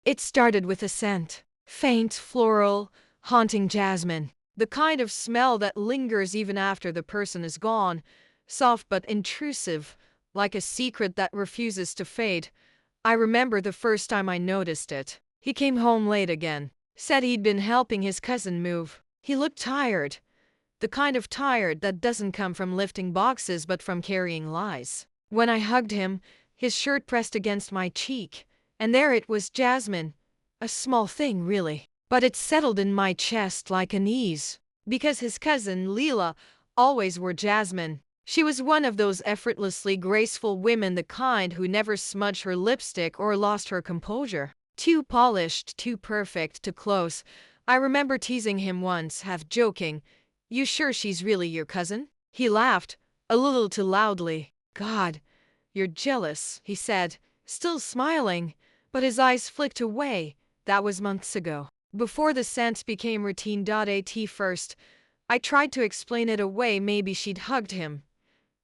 It started with a scent. Faint, floral, haunting jasmine. The kind of smell that lingers even after the person is gone. Soft but intrusive, like a secret that refuses to fade. I remember the first time I noticed it. He came home late again. Said he'd been helping his cousin move. He looked tired. The kind of tired that doesn't come from lifting boxes but from carrying lies. When I hugged him, his shirt pressed against my cheek. And there it was, jasmine. A small thing, really. But it settled in my chest like an ease. Because his cousin, Leela, always wore jasmine. She was one of those effortlessly graceful women, the kind who never smudged her lipstick or lost her composure. Too polished, too perfect, too close. I remember teasing him once, half joking. "You sure she's really your cousin?" He laughed, a little too loudly. "God, you're jealous," he said, still smiling, but his eyes flicked away. That was months ago. Before the scent became routine. At first, I tried to explain it away. Maybe she'd hugged him.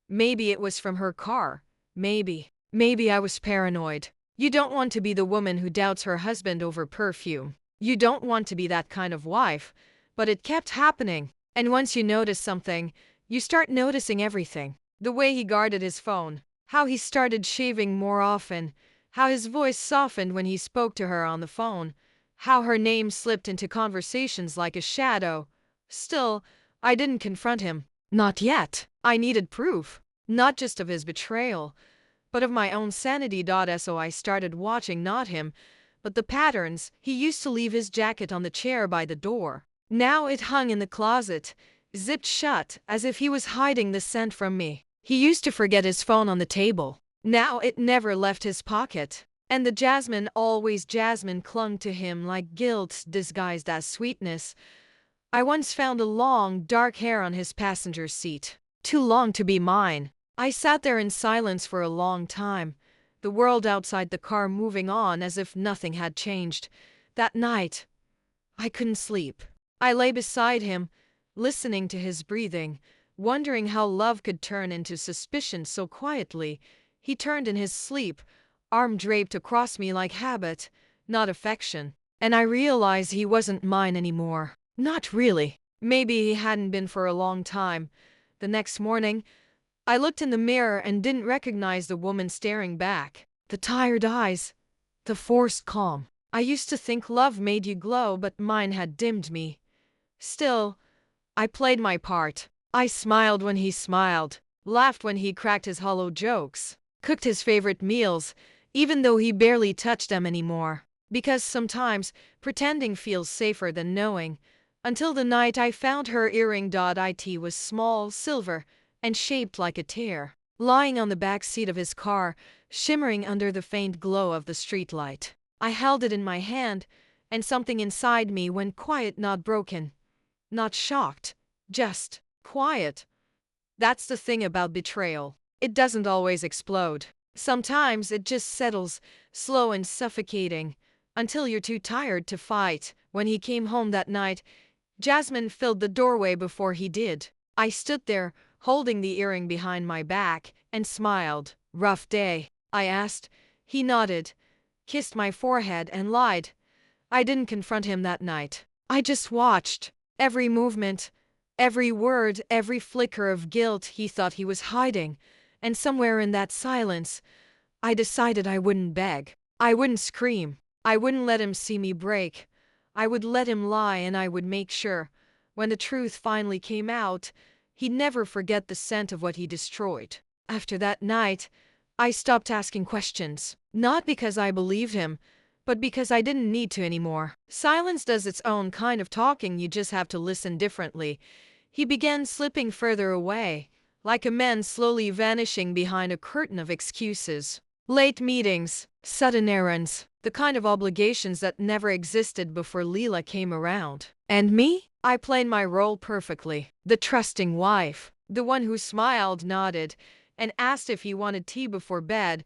Maybe it was from her car. Maybe I was paranoid. You don't want to be the woman who doubts her husband over perfume. You don't want to be that kind of wife. But it kept happening. And once you notice something, you start noticing everything. The way he guarded his phone. How he started shaving more often. How his voice softened when he spoke to her on the phone. How her name slipped into conversations like a shadow. Still, I didn't confront him. Not yet. I needed proof. Not just of his betrayal, but of my own sanity. So I started watching not him, but the patterns. He used to leave his jacket on the chair by the door. Now it hung in the closet, zipped shut, as if he was hiding the scent from me. He used to forget his phone on the table. Now it never left his pocket. And the jasmine, always jasmine, clung to him like guilt disguised as sweetness. I once found a long, dark hair on his passenger seat. Too long to be mine. I sat there in silence for a long time, the world outside the car moving on as if nothing had changed. That night, I couldn't sleep. I lay beside him, listening to his breathing, wondering how love could turn into suspicion so quietly. He turned in his sleep, arm draped across me like habit, not affection. And I realized he wasn't mine anymore. Not really. Maybe he hadn't been for a long time. The next morning, I looked in the mirror and didn't recognize the woman staring back. The tired eyes, the forced calm. I used to think love made you glow, but mine had dimmed me. Still, I played my part. I smiled when he smiled, laughed when he cracked his hollow jokes, cooked his favorite meals, even though he barely touched them anymore. Because sometimes pretending feels safer than knowing. Until the night I found her earring. It was small, silver, and shaped like a tear, lying on the back seat of his car, shimmering under the faint glow of the streetlight. I held it in my hand, and something inside me went quiet, not broken, not shocked, just quiet. That's the thing about betrayal. It doesn't always explode. Sometimes it just settles, slow and suffocating, until you're too tired to fight. When he came home that night, jasmine filled the doorway before he did. I stood there, holding the earring behind my back, and smiled. "Rough day?" I asked. He nodded, kissed my forehead, and lied. I didn't confront him that night. I just watched. Every movement, every word, every flicker of guilt he thought he was hiding. And somewhere in that silence, I decided I wouldn't beg. I wouldn't scream. I wouldn't let him see me break. I would let him lie, and I would make sure, when the truth finally came out, he'd never forget the scent of what he destroyed. After that night, I stopped asking questions. Not because I believed him, but because I didn't need to anymore. Silence does its own kind of talking. You just have to listen differently. He began slipping further away, like a man slowly vanishing behind a curtain of excuses. Late meetings, sudden errands, the kind of obligations that never existed before Leela came around. And me? I played my role perfectly. The trusting wife, the one who smiled, nodded, and asked if he wanted tea before bed.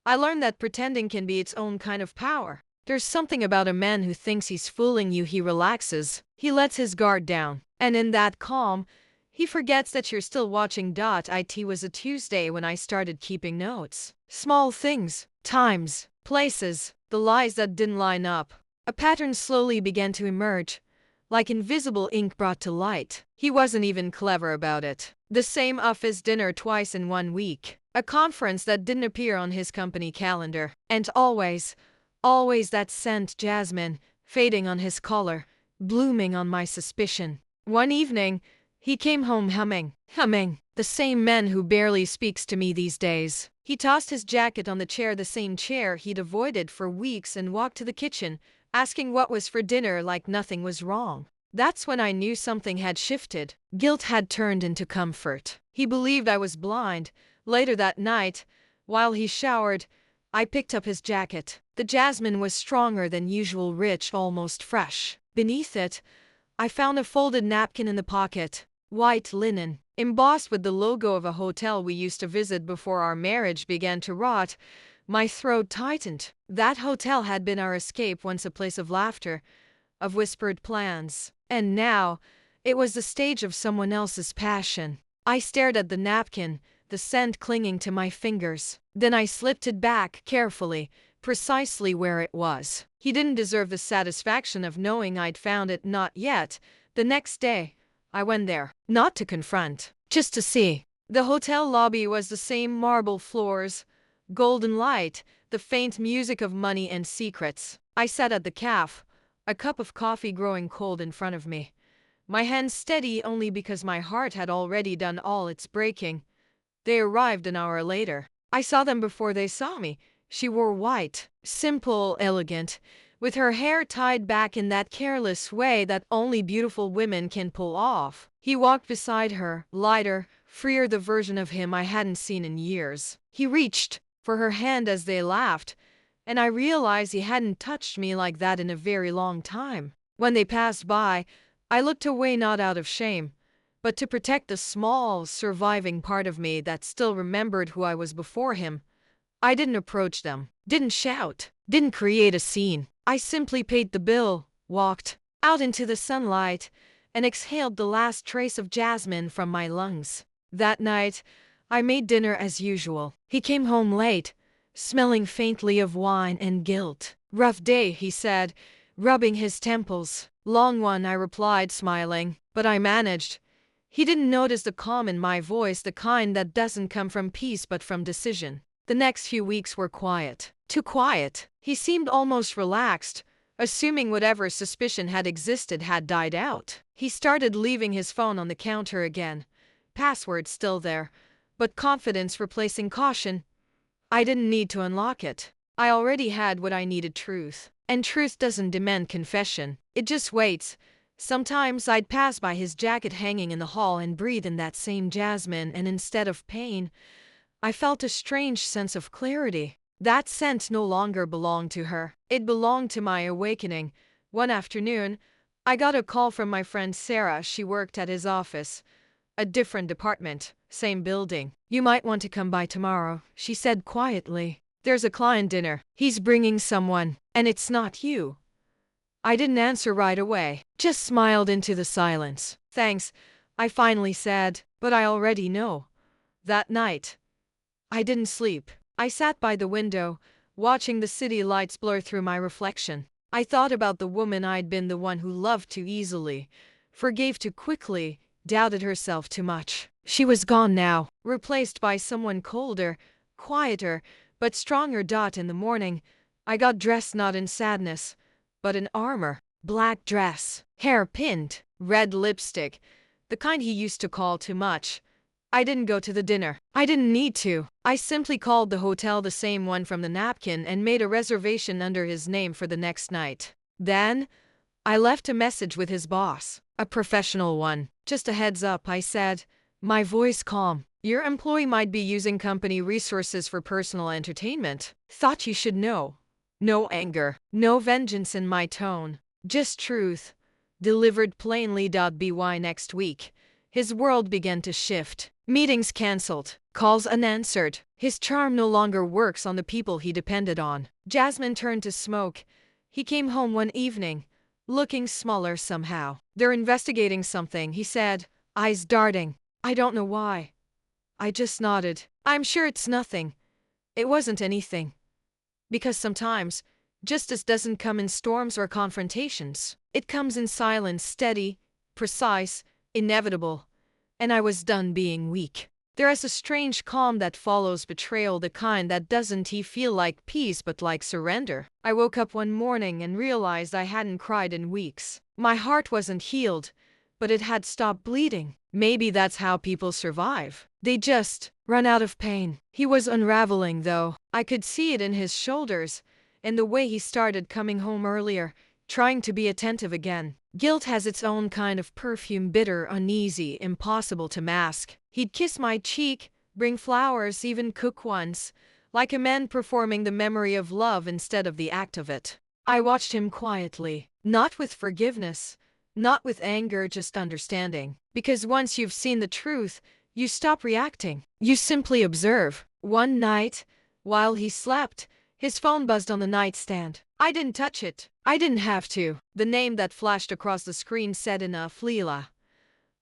I learned that pretending can be its own kind of power. There's something about a man who thinks he's fooling you. He relaxes. He lets his guard down. And in that calm, he forgets that you're still watching. It was a Tuesday when I started keeping notes. Small things, times, places, the lies that didn't line up. A pattern slowly began to emerge, like invisible ink brought to light. He wasn't even clever about it. The same office dinner twice in 1 week. A conference that didn't appear on his company calendar. And always that scent jasmine, fading on his collar, blooming on my suspicion. One evening, he came home humming. The same man who barely speaks to me these days. He tossed his jacket on the chair, the same chair he'd avoided for weeks, and walked to the kitchen, asking what was for dinner like nothing was wrong. That's when I knew something had shifted. Guilt had turned into comfort. He believed I was blind. Later that night, while he showered, I picked up his jacket. The jasmine was stronger than usual, rich, almost fresh. Beneath it, I found a folded napkin in the pocket. White linen, embossed with the logo of a hotel we used to visit before our marriage began to rot. My throat tightened. That hotel had been our escape, once a place of laughter, of whispered plans. And now, it was the stage of someone else's passion. I stared at the napkin, the scent clinging to my fingers. Then I slipped it back carefully, precisely where it was. He didn't deserve the satisfaction of knowing I'd found it, not yet. The next day, I went there, not to confront, just to see. The hotel lobby was the same: marble floors, golden light, the faint music of money and secrets. I sat at the caf, a cup of coffee growing cold in front of me, my hands steady only because my heart had already done all its breaking. They arrived an hour later. I saw them before they saw me. She wore white, simple, elegant, with her hair tied back in that careless way that only beautiful women can pull off. He walked beside her, lighter, freer, the version of him I hadn't seen in years. He reached for her hand as they laughed, and I realized he hadn't touched me like that in a very long time. When they passed by, I looked away, not out of shame, but to protect the small, surviving part of me that still remembered who I was before him. I didn't approach them, didn't shout, didn't create a scene. I simply paid the bill, walked out into the sunlight, and exhaled the last trace of jasmine from my lungs. That night, I made dinner as usual. He came home late, smelling faintly of wine and guilt. "Rough day," he said, rubbing his temples. "Long one," I replied, smiling, but I managed. He didn't notice the calm in my voice, the kind that doesn't come from peace but from decision. The next few weeks were quiet. Too quiet. He seemed almost relaxed, assuming whatever suspicion had existed had died out. He started leaving his phone on the counter again. Password still there, but confidence replacing caution. I didn't need to unlock it. I already had what I needed: truth. And truth doesn't demand confession. It just waits. Sometimes I'd pass by his jacket hanging in the hall and breathe in that same jasmine, and instead of pain, I felt a strange sense of clarity. That scent no longer belonged to her. It belonged to my awakening. One afternoon, I got a call from my friend Sarah. She worked at his office. A different department, same building. "You might want to come by tomorrow," she said quietly. "There's a client dinner. He's bringing someone, and it's not you." I didn't answer right away, just smiled into the silence. "Thanks," I finally said, "but I already know." That night, I didn't sleep. I sat by the window, watching the city lights blur through my reflection. I thought about the woman I'd been, the one who loved too easily, forgave too quickly, doubted herself too much. She was gone now, replaced by someone colder, quieter, but stronger. In the morning, I got dressed not in sadness, but in armor. Black dress, hair pinned, red lipstick, the kind he used to call too much. I didn't go to the dinner. I didn't need to. I simply called the hotel, the same one from the napkin, and made a reservation under his name for the next night. Then, I left a message with his boss, a professional one. "Just a heads up," I said, my voice calm. "Your employee might be using company resources for personal entertainment. Thought you should know." No anger, no vengeance in my tone, just truth, delivered plainly. By next week, his world began to shift. Meetings cancelled, calls unanswered. His charm no longer works on the people he depended on. Jasmine turned to smoke. He came home one evening, looking smaller somehow. "They're investigating something," he said, eyes darting. I don't know why. I just nodded. "I'm sure it's nothing." It wasn't anything. Because sometimes, justice doesn't come in storms or confrontations. It comes in silence, steady, precise, inevitable. And I was done being weak. There is a strange calm that follows betrayal, the kind that doesn't feel like peace but like surrender. I woke up one morning and realized I hadn't cried in weeks. My heart wasn't healed, but it had stopped bleeding. Maybe that's how people survive. They just run out of pain. He was unraveling, though. I could see it in his shoulders, in the way he started coming home earlier, trying to be attentive again. Guilt has its own kind of perfume, bitter, uneasy, impossible to mask. He'd kiss my cheek, bring flowers, even cook once, like a man performing the memory of love instead of the act of it. I watched him quietly, not with forgiveness, not with anger, just understanding. Because once you've seen the truth, you stop reacting. You simply observe. One night, while he slept, his phone buzzed on the nightstand. I didn't touch it. I didn't have to. The name that flashed across the screen said enough, Leela.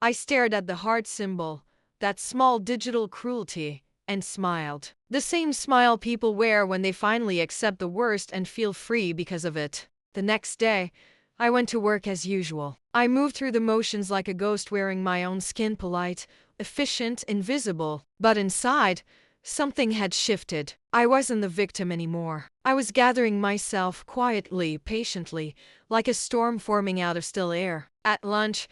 I stared at the heart symbol, that small digital cruelty, and smiled. The same smile people wear when they finally accept the worst and feel free because of it. The next day, I went to work as usual. I moved through the motions like a ghost, wearing my own skin, polite, efficient, invisible. But inside, something had shifted. I wasn't the victim anymore. I was gathering myself quietly, patiently, like a storm forming out of still air. At lunch,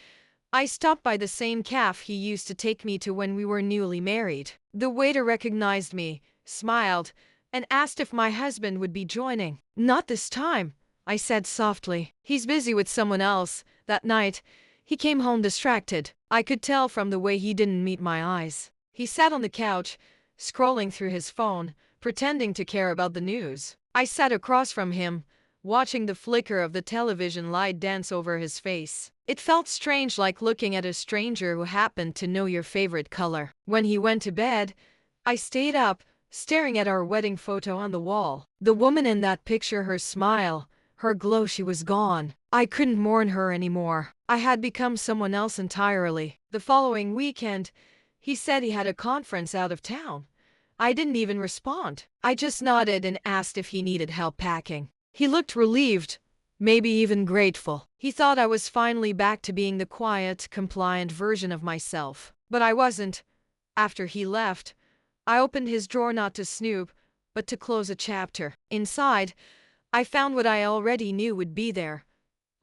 I stopped by the same cafe he used to take me to when we were newly married. The waiter recognized me, smiled, and asked if my husband would be joining. Not this time, I said softly. He's busy with someone else. That night, he came home distracted. I could tell from the way he didn't meet my eyes. He sat on the couch, scrolling through his phone, pretending to care about the news. I sat across from him, watching the flicker of the television light dance over his face. It felt strange, like looking at a stranger who happened to know your favorite color. When he went to bed, I stayed up, staring at our wedding photo on the wall. The woman in that picture, her smile, her glow, she was gone. I couldn't mourn her anymore. I had become someone else entirely. The following weekend, he said he had a conference out of town. I didn't even respond. I just nodded and asked if he needed help packing. He looked relieved, maybe even grateful. He thought I was finally back to being the quiet, compliant version of myself. But I wasn't. After he left, I opened his drawer not to snoop, but to close a chapter. Inside, I found what I already knew would be there.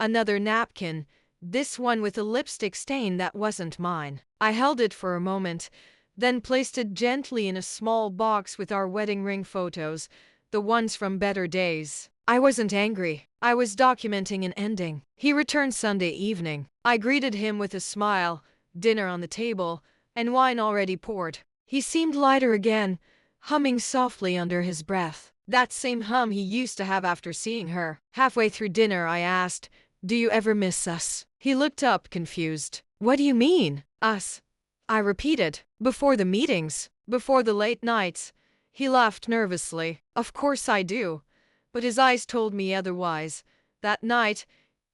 Another napkin, this one with a lipstick stain that wasn't mine. I held it for a moment, then placed it gently in a small box with our wedding ring photos, the ones from better days. I wasn't angry. I was documenting an ending. He returned Sunday evening. I greeted him with a smile, dinner on the table, and wine already poured. He seemed lighter again, humming softly under his breath. That same hum he used to have after seeing her. Halfway through dinner, I asked, "Do you ever miss us?" He looked up, confused. "What do you mean, us?" I repeated. "Before the meetings, before the late nights." He laughed nervously. "Of course I do." But his eyes told me otherwise. That night,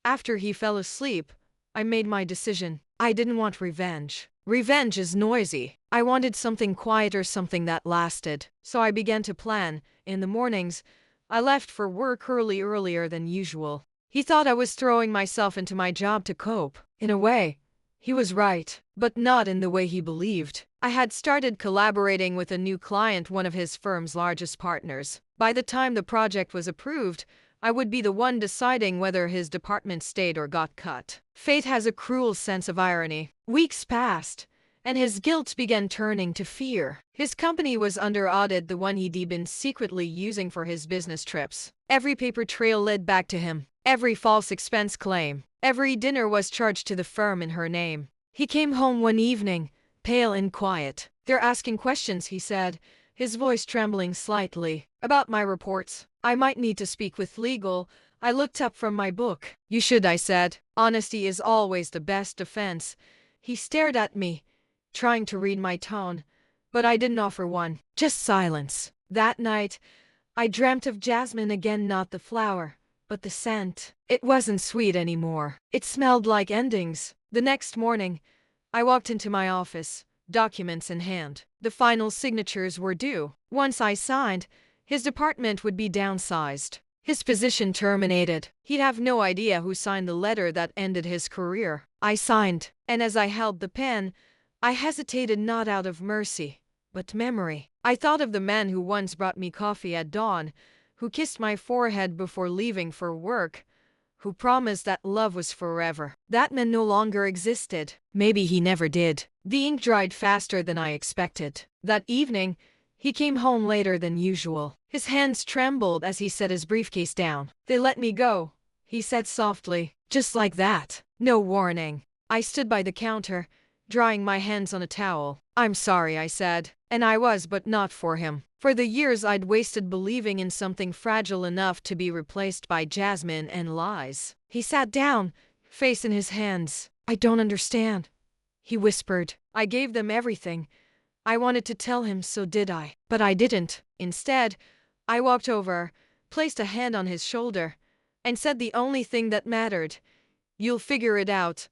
after he fell asleep, I made my decision. I didn't want revenge. Revenge is noisy. I wanted something quieter, something that lasted. So I began to plan. In the mornings, I left for work earlier than usual. He thought I was throwing myself into my job to cope. In a way, he was right, but not in the way he believed. I had started collaborating with a new client, one of his firm's largest partners. By the time the project was approved, I would be the one deciding whether his department stayed or got cut. Fate has a cruel sense of irony. Weeks passed, and his guilt began turning to fear. His company was under audit, the one he'd been secretly using for his business trips. Every paper trail led back to him. Every false expense claim. Every dinner was charged to the firm in her name. He came home one evening, pale and quiet. "They're asking questions," he said, his voice trembling slightly, "about my reports. I might need to speak with legal." I looked up from my book. "You should," I said. "Honesty is always the best defense." He stared at me, trying to read my tone, but I didn't offer one. Just silence. That night, I dreamt of jasmine again, not the flower, but the scent. It wasn't sweet anymore. It smelled like endings. The next morning, I walked into my office, documents in hand. The final signatures were due. Once I signed, His department would be downsized. His position terminated. He'd have no idea who signed the letter that ended his career. I signed, and as I held the pen, I hesitated not out of mercy, but memory. I thought of the man who once brought me coffee at dawn, who kissed my forehead before leaving for work, who promised that love was forever. That man no longer existed. Maybe he never did. The ink dried faster than I expected. That evening, he came home later than usual. His hands trembled as he set his briefcase down. "They let me go," he said softly. Just like that. No warning. I stood by the counter, drying my hands on a towel. "I'm sorry," I said. And I was, but not for him. For the years I'd wasted believing in something fragile enough to be replaced by jasmine and lies. He sat down, face in his hands. "I don't understand," he whispered. I gave them everything. I wanted to tell him, so did I. But I didn't. Instead, I walked over, placed a hand on his shoulder, and said the only thing that mattered. "You'll figure it out."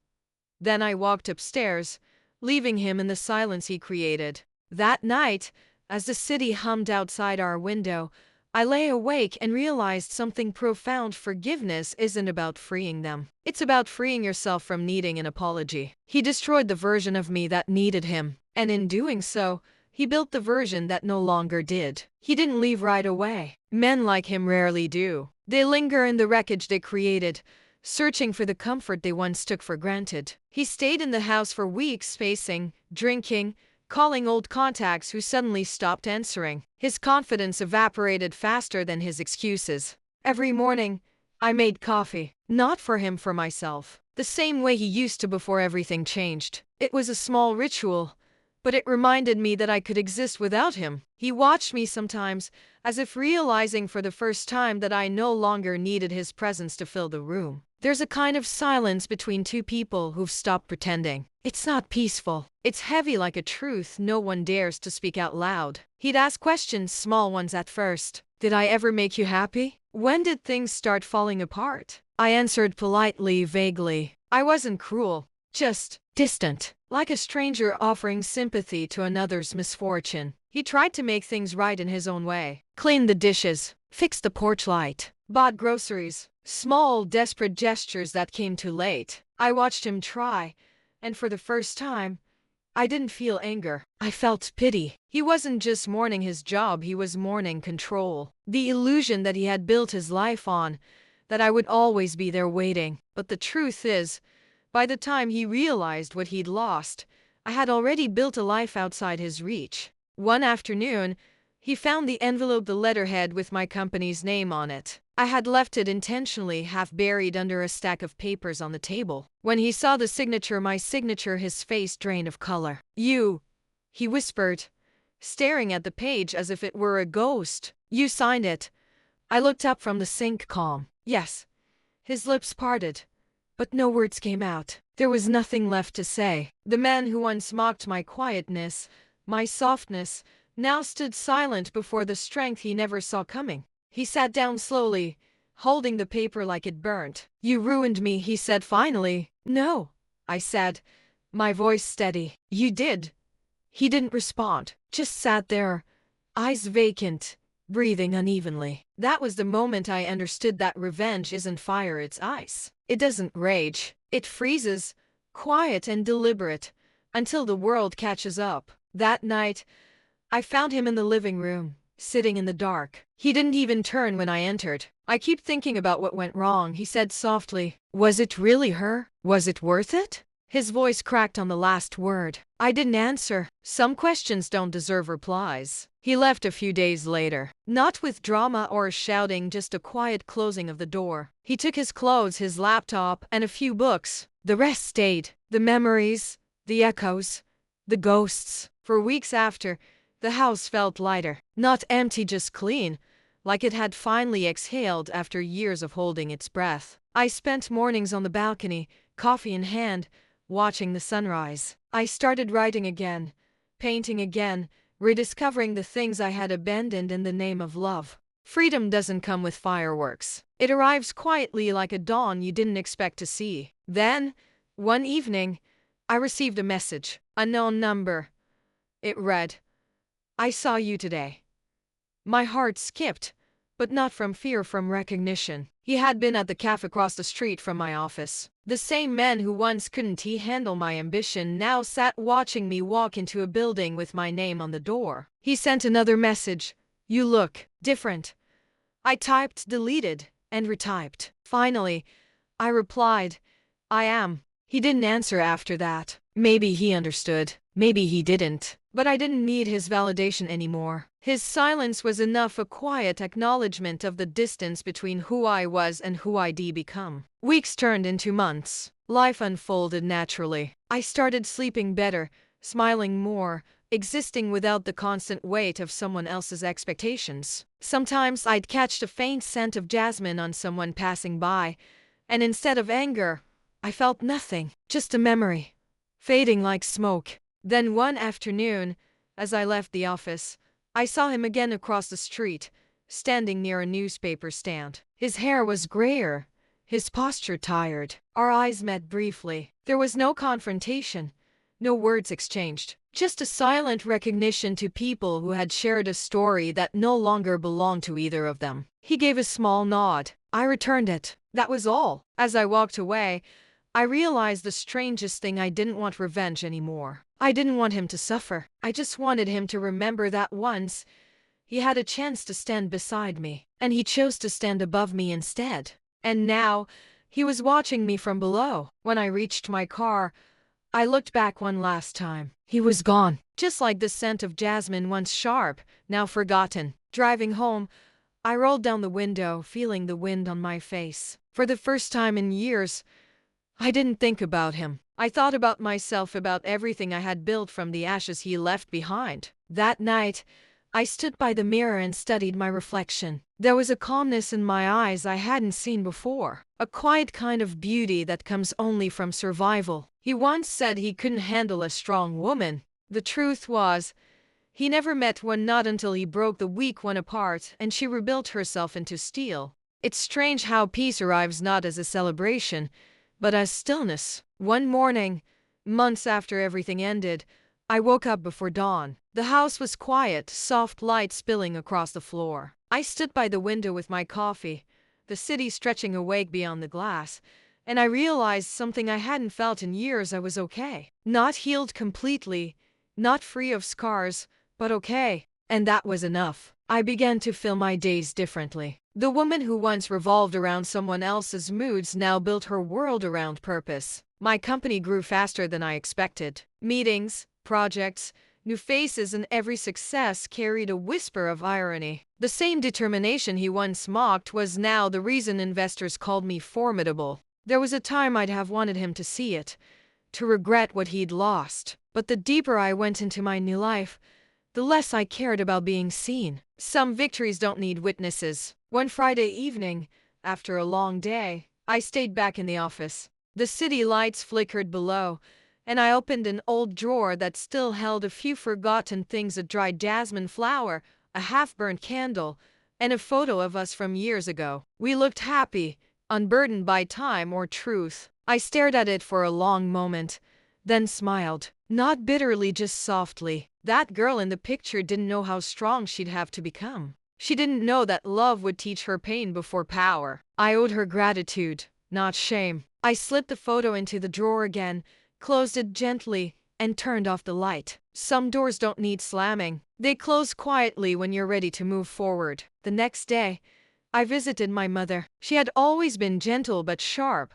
Then I walked upstairs, leaving him in the silence he created. That night, as the city hummed outside our window, I lay awake and realized something profound. Forgiveness isn't about freeing them. It's about freeing yourself from needing an apology. He destroyed the version of me that needed him, and in doing so, he built the version that no longer did. He didn't leave right away. Men like him rarely do. They linger in the wreckage they created, searching for the comfort they once took for granted. He stayed in the house for weeks, pacing, drinking, calling old contacts who suddenly stopped answering. His confidence evaporated faster than his excuses. Every morning, I made coffee. Not for him, for myself. The same way he used to before everything changed. It was a small ritual, but it reminded me that I could exist without him. He watched me sometimes, as if realizing for the first time that I no longer needed his presence to fill the room. There's a kind of silence between two people who've stopped pretending. It's not peaceful. It's heavy, like a truth no one dares to speak out loud. He'd ask questions, small ones at first. "Did I ever make you happy? When did things start falling apart?" I answered politely, vaguely. I wasn't cruel, just distant, like a stranger offering sympathy to another's misfortune. He tried to make things right in his own way. Cleaned the dishes, fixed the porch light, bought groceries. Small, desperate gestures that came too late. I watched him try, and for the first time, I didn't feel anger. I felt pity. He wasn't just mourning his job, he was mourning control. The illusion that he had built his life on, that I would always be there waiting. But the truth is, by the time he realized what he'd lost, I had already built a life outside his reach. One afternoon, he found the envelope, the letterhead with my company's name on it. I had left it intentionally half buried under a stack of papers on the table. When he saw the signature, my signature, his face drained of color. "You," he whispered, staring at the page as if it were a ghost. "You signed it." I looked up from the sink, calm. "Yes." His lips parted, but no words came out. There was nothing left to say. The man who once mocked my quietness, my softness, now stood silent before the strength he never saw coming. He sat down slowly, holding the paper like it burnt. "You ruined me," he said finally. "No," I said, my voice steady. "You did." He didn't respond, just sat there, eyes vacant, breathing unevenly. That was the moment I understood that revenge isn't fire, it's ice. It doesn't rage. It freezes, quiet and deliberate, until the world catches up. That night, I found him in the living room, sitting in the dark. He didn't even turn when I entered. "I keep thinking about what went wrong," he said softly. "Was it really her? Was it worth it?" His voice cracked on the last word. I didn't answer. Some questions don't deserve replies. He left a few days later. Not with drama or shouting, just a quiet closing of the door. He took his clothes, his laptop, and a few books. The rest stayed. The memories, the echoes, the ghosts. For weeks after, the house felt lighter. Not empty, just clean, like it had finally exhaled after years of holding its breath. I spent mornings on the balcony, coffee in hand, watching the sunrise. I started writing again, painting again, rediscovering the things I had abandoned in the name of love. Freedom doesn't come with fireworks. It arrives quietly, like a dawn you didn't expect to see. Then, one evening, I received a message. Unknown number. It read, "I saw you today. My heart skipped, but not from fear, from recognition. He had been at the cafe across the street from my office. The same man who once couldn't he handle my ambition now sat watching me walk into a building with my name on the door. He sent another message. "You look different." I typed, deleted, and retyped. Finally, I replied, "I am." He didn't answer after that. Maybe he understood. Maybe he didn't. But I didn't need his validation anymore. His silence was enough, a quiet acknowledgement of the distance between who I was and who I'd become. Weeks turned into months. Life unfolded naturally. I started sleeping better, smiling more, existing without the constant weight of someone else's expectations. Sometimes I'd catch the faint scent of jasmine on someone passing by, and instead of anger, I felt nothing, just a memory, fading like smoke. Then one afternoon, as I left the office, I saw him again across the street, standing near a newspaper stand. His hair was grayer, his posture tired. Our eyes met briefly. There was no confrontation, no words exchanged, just a silent recognition to people who had shared a story that no longer belonged to either of them. He gave a small nod. I returned it. That was all. As I walked away, I realized the strangest thing: I didn't want revenge anymore. I didn't want him to suffer. I just wanted him to remember that once he had a chance to stand beside me, and he chose to stand above me instead. And now, he was watching me from below. When I reached my car, I looked back one last time. He was gone, just like the scent of jasmine, once sharp, now forgotten. Driving home, I rolled down the window, feeling the wind on my face. For the first time in years, I didn't think about him. I thought about myself, about everything I had built from the ashes he left behind. That night, I stood by the mirror and studied my reflection. There was a calmness in my eyes I hadn't seen before, a quiet kind of beauty that comes only from survival. He once said he couldn't handle a strong woman. The truth was, he never met one, not until he broke the weak one apart and she rebuilt herself into steel. It's strange how peace arrives not as a celebration, but as stillness. One morning, months after everything ended, I woke up before dawn. The house was quiet, soft light spilling across the floor. I stood by the window with my coffee, the city stretching awake beyond the glass, and I realized something I hadn't felt in years. I was okay. Not healed completely, not free of scars, but okay. And that was enough. I began to fill my days differently. The woman who once revolved around someone else's moods now built her world around purpose. My company grew faster than I expected. Meetings, projects, new faces, and every success carried a whisper of irony. The same determination he once mocked was now the reason investors called me formidable. There was a time I'd have wanted him to see it, to regret what he'd lost. But the deeper I went into my new life, the less I cared about being seen. Some victories don't need witnesses. One Friday evening, after a long day, I stayed back in the office. The city lights flickered below, and I opened an old drawer that still held a few forgotten things: a dried jasmine flower, a half-burnt candle, and a photo of us from years ago. We looked happy, unburdened by time or truth. I stared at it for a long moment, then smiled. Not bitterly, just softly. That girl in the picture didn't know how strong she'd have to become. She didn't know that love would teach her pain before power. I owed her gratitude, not shame. I slipped the photo into the drawer again, closed it gently, and turned off the light. Some doors don't need slamming. They close quietly when you're ready to move forward. The next day, I visited my mother. She had always been gentle but sharp,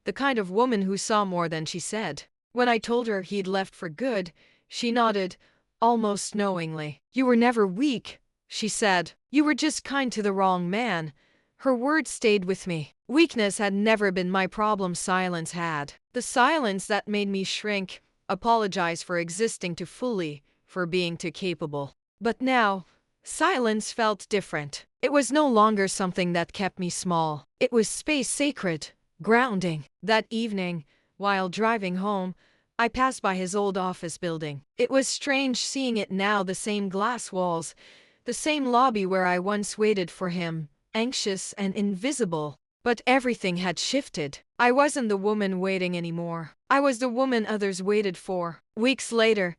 the kind of woman who saw more than she said. When I told her he'd left for good, she nodded, almost knowingly. "You were never weak," she said. "You were just kind to the wrong man." Her words stayed with me. Weakness had never been my problem, silence had. The silence that made me shrink, apologize for existing too fully, for being too capable. But now, silence felt different. It was no longer something that kept me small. It was space, sacred, grounding. That evening, while driving home, I passed by his old office building. It was strange seeing it now, the same glass walls, the same lobby where I once waited for him, anxious and invisible. But everything had shifted. I wasn't the woman waiting anymore. I was the woman others waited for. Weeks later,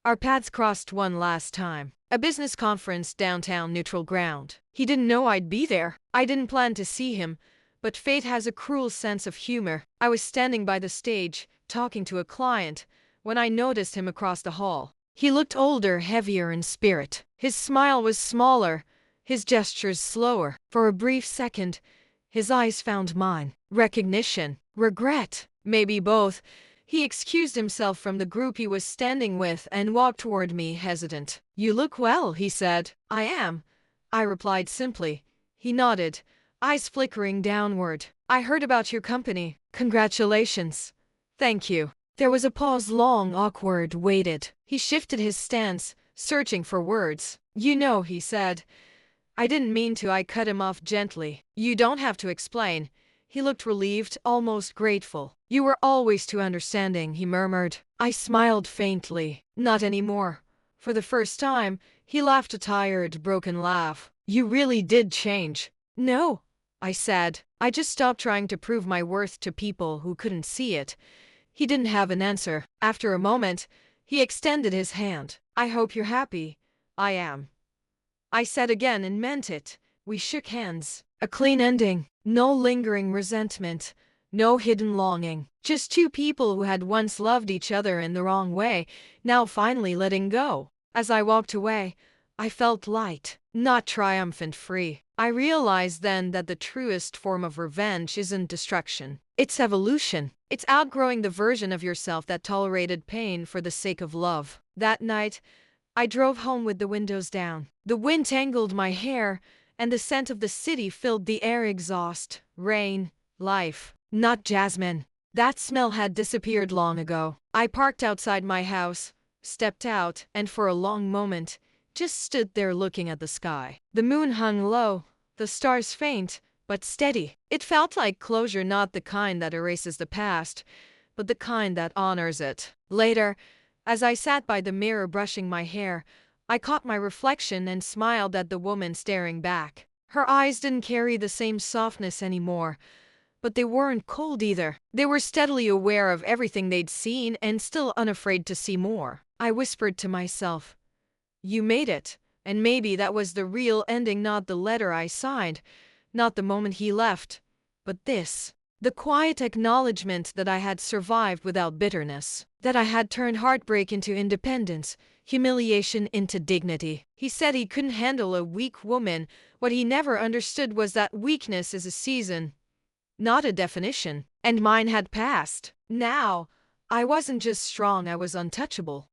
Our paths crossed one last time. A business conference downtown Neutral Ground. He didn't know I'd be there. I didn't plan to see him, but fate has a cruel sense of humor. I was standing by the stage, talking to a client, when I noticed him across the hall. He looked older, heavier in spirit. His smile was smaller, his gestures slower. For a brief second, his eyes found mine. Recognition, regret, maybe both. He excused himself from the group he was standing with and walked toward me, hesitant. "You look well," he said. "I am," I replied simply. He nodded, eyes flickering downward. "I heard about your company. Congratulations." "Thank you." There was a pause, long, awkward, waited. He shifted his stance, searching for words. "You know," he said. I didn't mean to. I cut him off gently. "You don't have to explain." He looked relieved, almost grateful. "You were always too understanding," he murmured. I smiled faintly. "Not anymore." For the first time, he laughed, a tired, broken laugh. "You really did change." "No," I said. "I just stopped trying to prove my worth to people who couldn't see it." He didn't have an answer. After a moment, he extended his hand. "I hope you're happy." "I am," I said again and meant it. We shook hands. A clean ending. No lingering resentment. No hidden longing. Just two people who had once loved each other in the wrong way, now finally letting go. As I walked away, I felt light, not triumphant, free. I realized then that the truest form of revenge isn't destruction. It's evolution. It's outgrowing the version of yourself that tolerated pain for the sake of love. That night, I drove home with the windows down. The wind tangled my hair, and the scent of the city filled the air. Exhaust, rain, life. Not jasmine. That smell had disappeared long ago. I parked outside my house, stepped out, and for a long moment, just stood there looking at the sky. The moon hung low, the stars faint, but steady. It felt like closure, not the kind that erases the past, but the kind that honors it. Later, as I sat by the mirror brushing my hair, I caught my reflection and smiled at the woman staring back. Her eyes didn't carry the same softness anymore, but they weren't cold either. They were steadily aware of everything they'd seen and still unafraid to see more. I whispered to myself, "You made it." And maybe that was the real ending, not the letter I signed, not the moment he left, but this. The quiet acknowledgement that I had survived without bitterness, that I had turned heartbreak into independence, humiliation into dignity. He said he couldn't handle a weak woman. What he never understood was that weakness is a season, not a definition. And mine had passed. Now, I wasn't just strong, I was untouchable.